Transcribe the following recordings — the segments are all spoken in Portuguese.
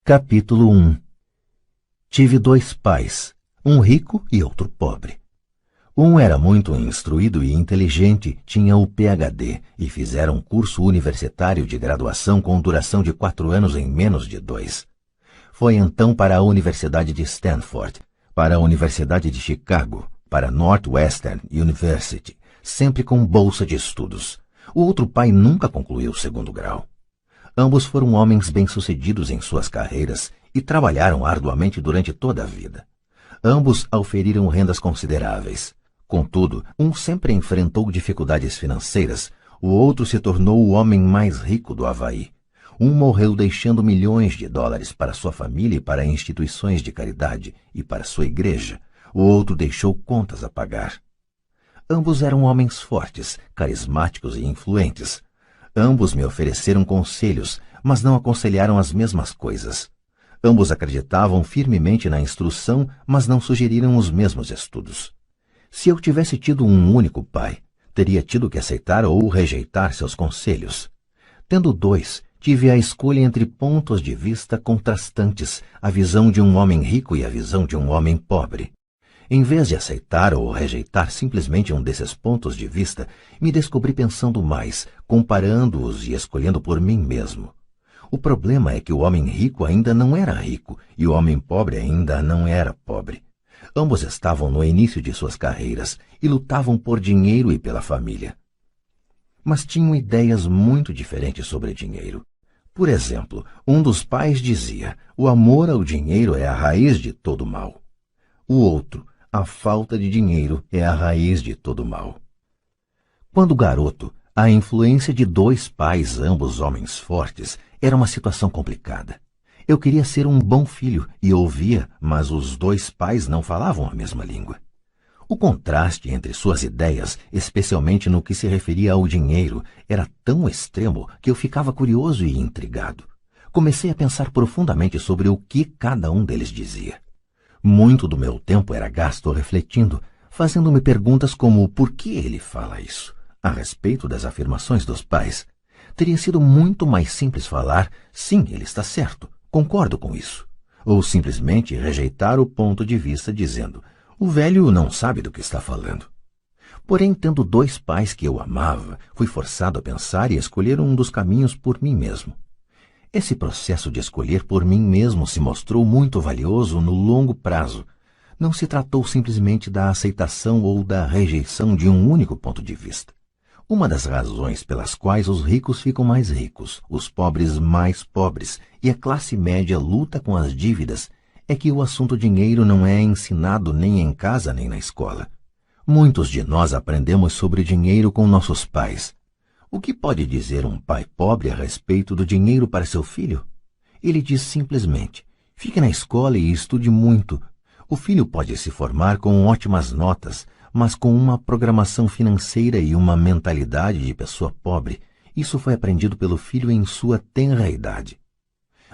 Capítulo 1. Tive dois pais, um rico e outro pobre. Um era muito instruído e inteligente, tinha o PhD e fizera um curso universitário de graduação com duração de 4 anos em menos de 2. Foi então para a Universidade de Stanford, para a Universidade de Chicago, para Northwestern University, sempre com bolsa de estudos. O outro pai nunca concluiu o 2º grau. Ambos foram homens bem-sucedidos em suas carreiras e trabalharam arduamente durante toda a vida. Ambos auferiram rendas consideráveis. Contudo, um sempre enfrentou dificuldades financeiras, o outro se tornou o homem mais rico do Havaí. Um morreu deixando milhões de dólares para sua família e para instituições de caridade e para sua igreja. O outro deixou contas a pagar. Ambos eram homens fortes, carismáticos e influentes. Ambos me ofereceram conselhos, mas não aconselharam as mesmas coisas. Ambos acreditavam firmemente na instrução, mas não sugeriram os mesmos estudos. Se eu tivesse tido um único pai, teria tido que aceitar ou rejeitar seus conselhos. Tendo dois, tive a escolha entre pontos de vista contrastantes, a visão de um homem rico e a visão de um homem pobre. Em vez de aceitar ou rejeitar simplesmente um desses pontos de vista, me descobri pensando mais, comparando-os e escolhendo por mim mesmo. O problema é que o homem rico ainda não era rico e o homem pobre ainda não era pobre. Ambos estavam no início de suas carreiras e lutavam por dinheiro e pela família. Mas tinham ideias muito diferentes sobre dinheiro. Por exemplo, um dos pais dizia: o amor ao dinheiro é a raiz de todo mal. O outro: a falta de dinheiro é a raiz de todo mal. Quando garoto, a influência de dois pais, ambos homens fortes, era uma situação complicada. Eu queria ser um bom filho e ouvia, mas os dois pais não falavam a mesma língua. O contraste entre suas ideias, especialmente no que se referia ao dinheiro, era tão extremo que eu ficava curioso e intrigado. Comecei a pensar profundamente sobre o que cada um deles dizia. Muito do meu tempo era gasto refletindo, fazendo-me perguntas como por que ele fala isso, a respeito das afirmações dos pais. Teria sido muito mais simples falar, sim, ele está certo, concordo com isso. Ou simplesmente rejeitar o ponto de vista dizendo, o velho não sabe do que está falando. Porém, tendo dois pais que eu amava, fui forçado a pensar e escolher um dos caminhos por mim mesmo. Esse processo de escolher por mim mesmo se mostrou muito valioso no longo prazo. Não se tratou simplesmente da aceitação ou da rejeição de um único ponto de vista. Uma das razões pelas quais os ricos ficam mais ricos, os pobres mais pobres e a classe média luta com as dívidas é que o assunto dinheiro não é ensinado nem em casa nem na escola. Muitos de nós aprendemos sobre dinheiro com nossos pais. O que pode dizer um pai pobre a respeito do dinheiro para seu filho? Ele diz simplesmente, fique na escola e estude muito. O filho pode se formar com ótimas notas, mas com uma programação financeira e uma mentalidade de pessoa pobre. Isso foi aprendido pelo filho em sua tenra idade.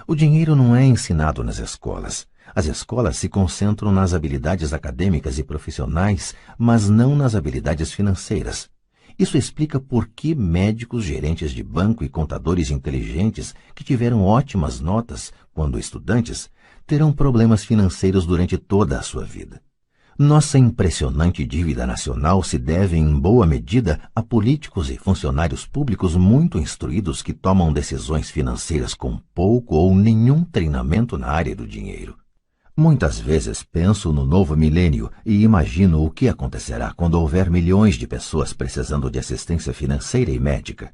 O dinheiro não é ensinado nas escolas. As escolas se concentram nas habilidades acadêmicas e profissionais, mas não nas habilidades financeiras. Isso explica por que médicos, gerentes de banco e contadores inteligentes que tiveram ótimas notas quando estudantes terão problemas financeiros durante toda a sua vida. Nossa impressionante dívida nacional se deve em boa medida a políticos e funcionários públicos muito instruídos que tomam decisões financeiras com pouco ou nenhum treinamento na área do dinheiro. Muitas vezes penso no novo milênio e imagino o que acontecerá quando houver milhões de pessoas precisando de assistência financeira e médica.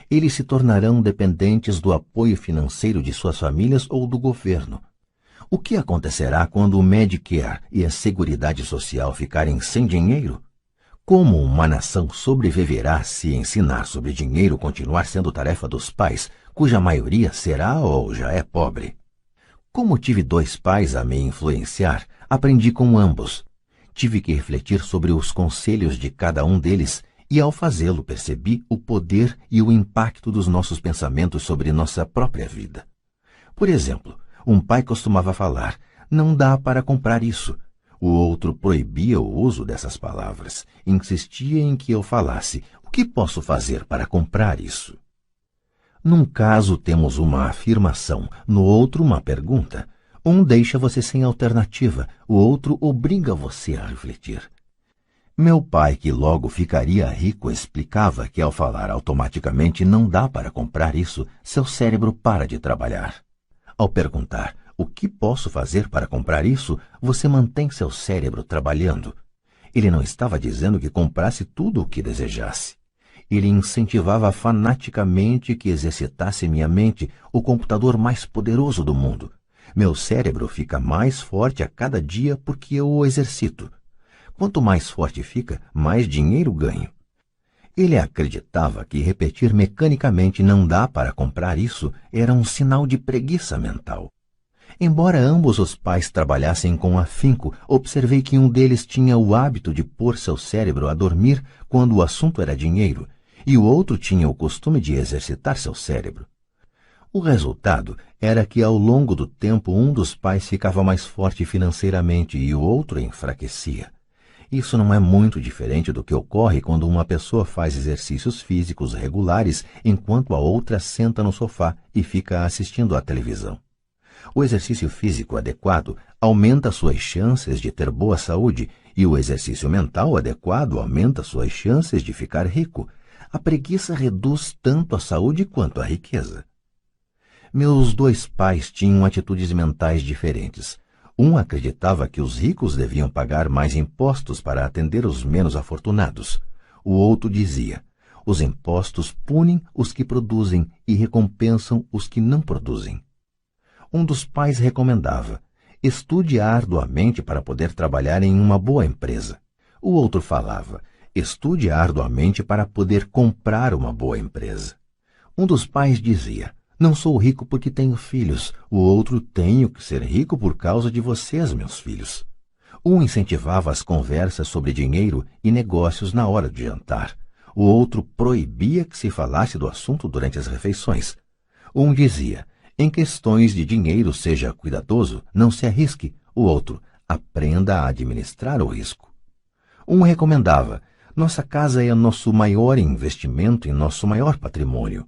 Eles se tornarão dependentes do apoio financeiro de suas famílias ou do governo. O que acontecerá quando o Medicare e a Seguridade Social ficarem sem dinheiro? Como uma nação sobreviverá se ensinar sobre dinheiro continuar sendo tarefa dos pais, cuja maioria será ou já é pobre? Como tive dois pais a me influenciar, aprendi com ambos. Tive que refletir sobre os conselhos de cada um deles e, ao fazê-lo, percebi o poder e o impacto dos nossos pensamentos sobre nossa própria vida. Por exemplo, um pai costumava falar, não dá para comprar isso. O outro proibia o uso dessas palavras, insistia em que eu falasse, o que posso fazer para comprar isso? Num caso temos uma afirmação, no outro uma pergunta. Um deixa você sem alternativa, o outro obriga você a refletir. Meu pai, que logo ficaria rico, explicava que ao falar automaticamente não dá para comprar isso, seu cérebro para de trabalhar. Ao perguntar o que posso fazer para comprar isso, você mantém seu cérebro trabalhando. Ele não estava dizendo que comprasse tudo o que desejasse. Ele incentivava fanaticamente que exercitasse minha mente, o computador mais poderoso do mundo. Meu cérebro fica mais forte a cada dia porque eu o exercito. Quanto mais forte fica, mais dinheiro ganho. Ele acreditava que repetir mecanicamente não dá para comprar isso era um sinal de preguiça mental. Embora ambos os pais trabalhassem com afinco, observei que um deles tinha o hábito de pôr seu cérebro a dormir quando o assunto era dinheiro, e o outro tinha o costume de exercitar seu cérebro. O resultado era que ao longo do tempo um dos pais ficava mais forte financeiramente e o outro enfraquecia. Isso não é muito diferente do que ocorre quando uma pessoa faz exercícios físicos regulares enquanto a outra senta no sofá e fica assistindo à televisão. O exercício físico adequado aumenta suas chances de ter boa saúde e o exercício mental adequado aumenta suas chances de ficar rico. A preguiça reduz tanto a saúde quanto a riqueza. Meus dois pais tinham atitudes mentais diferentes. Um acreditava que os ricos deviam pagar mais impostos para atender os menos afortunados. O outro dizia: os impostos punem os que produzem e recompensam os que não produzem. Um dos pais recomendava: estude arduamente para poder trabalhar em uma boa empresa. O outro falava: estude arduamente para poder comprar uma boa empresa. Um dos pais dizia: não sou rico porque tenho filhos. O outro: tenho que ser rico por causa de vocês, meus filhos. Um incentivava as conversas sobre dinheiro e negócios na hora de jantar. O outro proibia que se falasse do assunto durante as refeições. Um dizia: em questões de dinheiro seja cuidadoso, não se arrisque. O outro: aprenda a administrar o risco. Um recomendava: nossa casa é nosso maior investimento e nosso maior patrimônio.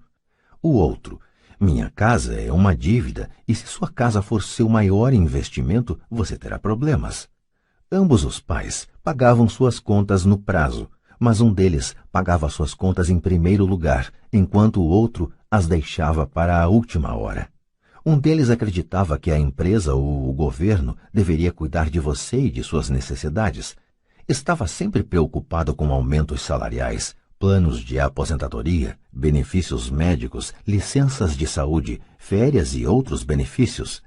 O outro: minha casa é uma dívida e se sua casa for seu maior investimento, você terá problemas. Ambos os pais pagavam suas contas no prazo, mas um deles pagava suas contas em primeiro lugar, enquanto o outro as deixava para a última hora. Um deles acreditava que a empresa ou o governo deveria cuidar de você e de suas necessidades. Estava sempre preocupado com aumentos salariais, planos de aposentadoria, benefícios médicos, licenças de saúde, férias e outros benefícios.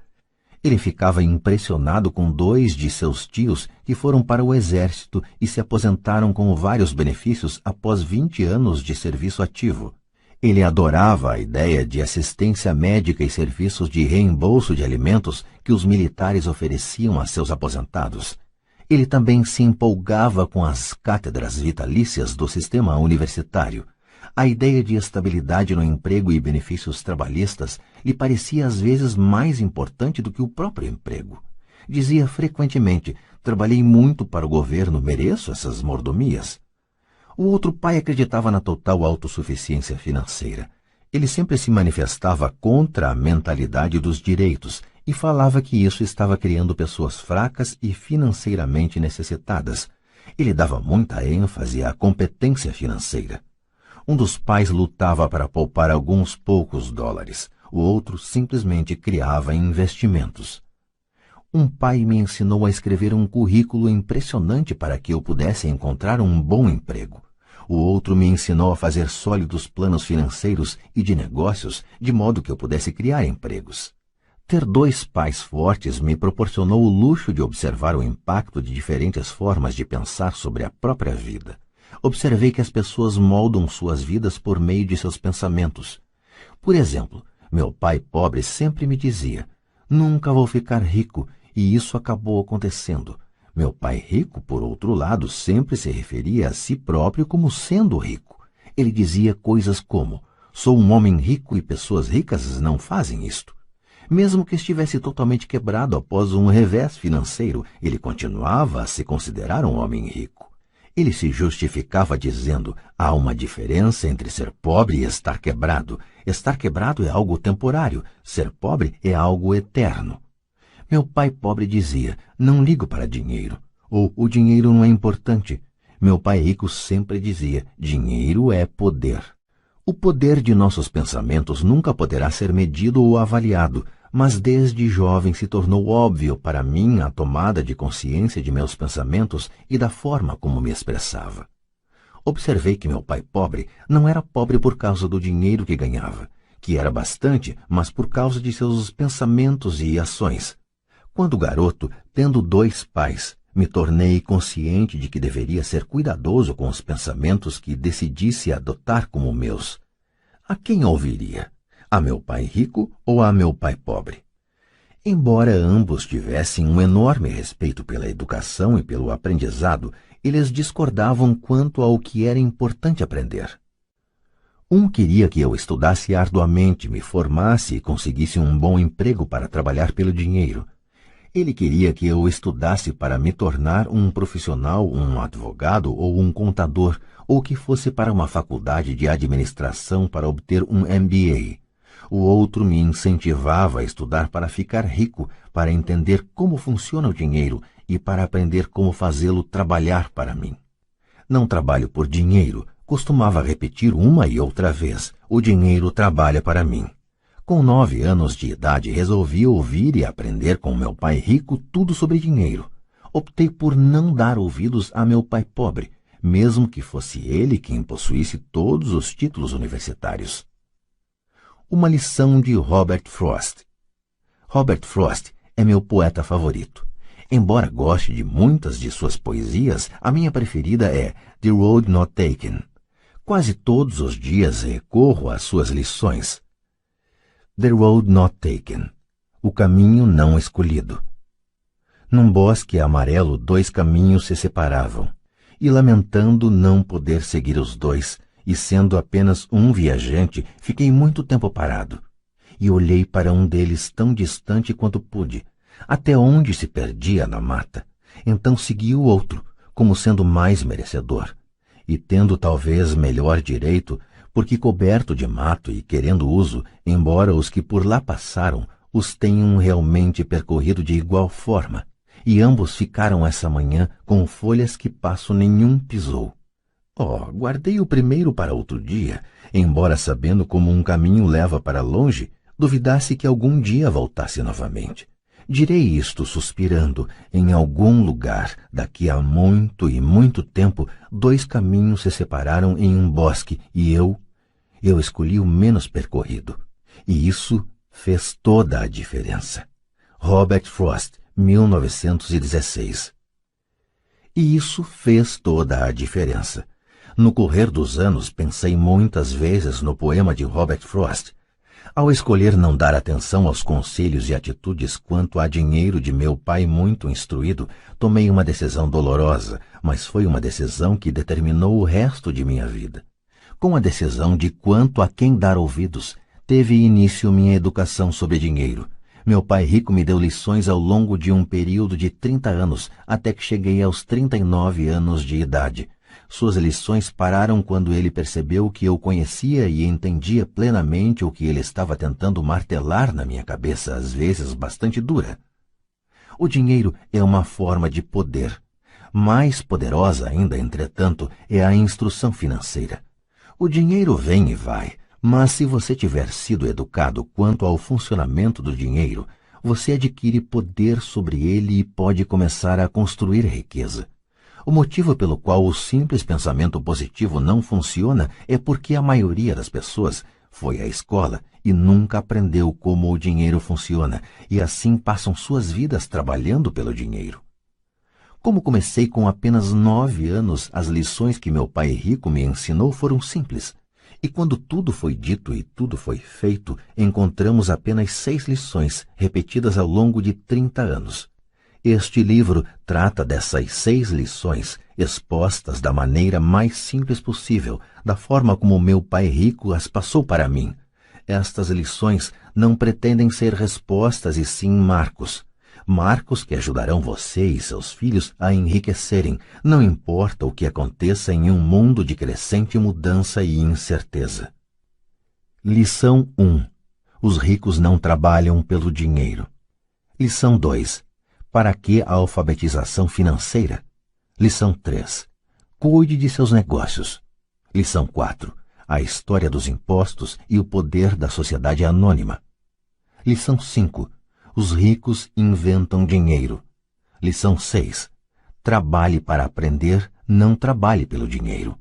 Ele ficava impressionado com 2 de seus tios que foram para o exército e se aposentaram com vários benefícios após 20 anos de serviço ativo. Ele adorava a ideia de assistência médica e serviços de reembolso de alimentos que os militares ofereciam a seus aposentados. Ele também se empolgava com as cátedras vitalícias do sistema universitário. A ideia de estabilidade no emprego e benefícios trabalhistas lhe parecia às vezes mais importante do que o próprio emprego. Dizia frequentemente: trabalhei muito para o governo, mereço essas mordomias. O outro pai acreditava na total autossuficiência financeira. Ele sempre se manifestava contra a mentalidade dos direitos e falava que isso estava criando pessoas fracas e financeiramente necessitadas. Ele dava muita ênfase à competência financeira. Um dos pais lutava para poupar alguns poucos dólares. O outro simplesmente criava investimentos. Um pai me ensinou a escrever um currículo impressionante para que eu pudesse encontrar um bom emprego. O outro me ensinou a fazer sólidos planos financeiros e de negócios, de modo que eu pudesse criar empregos. Ter 2 pais fortes me proporcionou o luxo de observar o impacto de diferentes formas de pensar sobre a própria vida. Observei que as pessoas moldam suas vidas por meio de seus pensamentos. Por exemplo, meu pai pobre sempre me dizia: nunca vou ficar rico, e isso acabou acontecendo. Meu pai rico, por outro lado, sempre se referia a si próprio como sendo rico. Ele dizia coisas como: sou um homem rico e pessoas ricas não fazem isto. Mesmo que estivesse totalmente quebrado após um revés financeiro, ele continuava a se considerar um homem rico. Ele se justificava dizendo: há uma diferença entre ser pobre e estar quebrado. Estar quebrado é algo temporário, ser pobre é algo eterno. Meu pai pobre dizia: não ligo para dinheiro, ou o dinheiro não é importante. Meu pai rico sempre dizia: dinheiro é poder. O poder de nossos pensamentos nunca poderá ser medido ou avaliado, mas desde jovem se tornou óbvio para mim a tomada de consciência de meus pensamentos e da forma como me expressava. Observei que meu pai pobre não era pobre por causa do dinheiro que ganhava, que era bastante, mas por causa de seus pensamentos e ações. Quando garoto, tendo 2 pais, me tornei consciente de que deveria ser cuidadoso com os pensamentos que decidisse adotar como meus. A quem ouviria? A meu pai rico ou a meu pai pobre? Embora ambos tivessem um enorme respeito pela educação e pelo aprendizado, eles discordavam quanto ao que era importante aprender. Um queria que eu estudasse arduamente, me formasse e conseguisse um bom emprego para trabalhar pelo dinheiro. Ele queria que eu estudasse para me tornar um profissional, um advogado ou um contador, ou que fosse para uma faculdade de administração para obter um MBA. O outro me incentivava a estudar para ficar rico, para entender como funciona o dinheiro e para aprender como fazê-lo trabalhar para mim. Não trabalho por dinheiro, costumava repetir uma e outra vez. O dinheiro trabalha para mim. Com 9 anos de idade, resolvi ouvir e aprender com meu pai rico tudo sobre dinheiro. Optei por não dar ouvidos a meu pai pobre, mesmo que fosse ele quem possuísse todos os títulos universitários. Uma lição de Robert Frost. Robert Frost é meu poeta favorito. Embora goste de muitas de suas poesias, a minha preferida é The Road Not Taken. Quase todos os dias recorro às suas lições. The Road Not Taken. O caminho não escolhido. Num bosque amarelo, 2 caminhos se separavam, e lamentando não poder seguir os 2, e sendo apenas um viajante, fiquei muito tempo parado, e olhei para um deles tão distante quanto pude, até onde se perdia na mata. Então segui o outro, como sendo mais merecedor, e tendo talvez melhor direito, porque coberto de mato e querendo uso, embora os que por lá passaram os tenham realmente percorrido de igual forma, e ambos ficaram essa manhã com folhas que passo nenhum pisou. Guardei o primeiro para outro dia, embora sabendo como um caminho leva para longe, duvidasse que algum dia voltasse novamente. Direi isto suspirando: em algum lugar, daqui a muito e muito tempo, 2 caminhos se separaram em um bosque e eu escolhi o menos percorrido. E isso fez toda a diferença. Robert Frost, 1916. E isso fez toda a diferença. No correr dos anos, pensei muitas vezes no poema de Robert Frost. Ao escolher não dar atenção aos conselhos e atitudes quanto a dinheiro de meu pai muito instruído, tomei uma decisão dolorosa, mas foi uma decisão que determinou o resto de minha vida. Com a decisão de quanto a quem dar ouvidos, teve início minha educação sobre dinheiro. Meu pai rico me deu lições ao longo de um período de 30 anos, até que cheguei aos 39 anos de idade. Suas lições pararam quando ele percebeu que eu conhecia e entendia plenamente o que ele estava tentando martelar na minha cabeça, às vezes bastante dura. O dinheiro é uma forma de poder. Mais poderosa ainda, entretanto, é a instrução financeira. O dinheiro vem e vai, mas se você tiver sido educado quanto ao funcionamento do dinheiro, você adquire poder sobre ele e pode começar a construir riqueza. O motivo pelo qual o simples pensamento positivo não funciona é porque a maioria das pessoas foi à escola e nunca aprendeu como o dinheiro funciona, e assim passam suas vidas trabalhando pelo dinheiro. Como comecei com apenas 9 anos, as lições que meu pai rico me ensinou foram simples. E quando tudo foi dito e tudo foi feito, encontramos apenas 6 lições, repetidas ao longo de 30 anos. Este livro trata dessas 6 lições, expostas da maneira mais simples possível, da forma como meu pai rico as passou para mim. Estas lições não pretendem ser respostas e sim marcos. Marcos que ajudarão você e seus filhos a enriquecerem, não importa o que aconteça em um mundo de crescente mudança e incerteza. Lição 1. Os ricos não trabalham pelo dinheiro. Lição 2. Para que a alfabetização financeira? Lição 3. Cuide de seus negócios. Lição 4. A história dos impostos e o poder da sociedade anônima. Lição 5. Os ricos inventam dinheiro. Lição 6. Trabalhe para aprender, não trabalhe pelo dinheiro.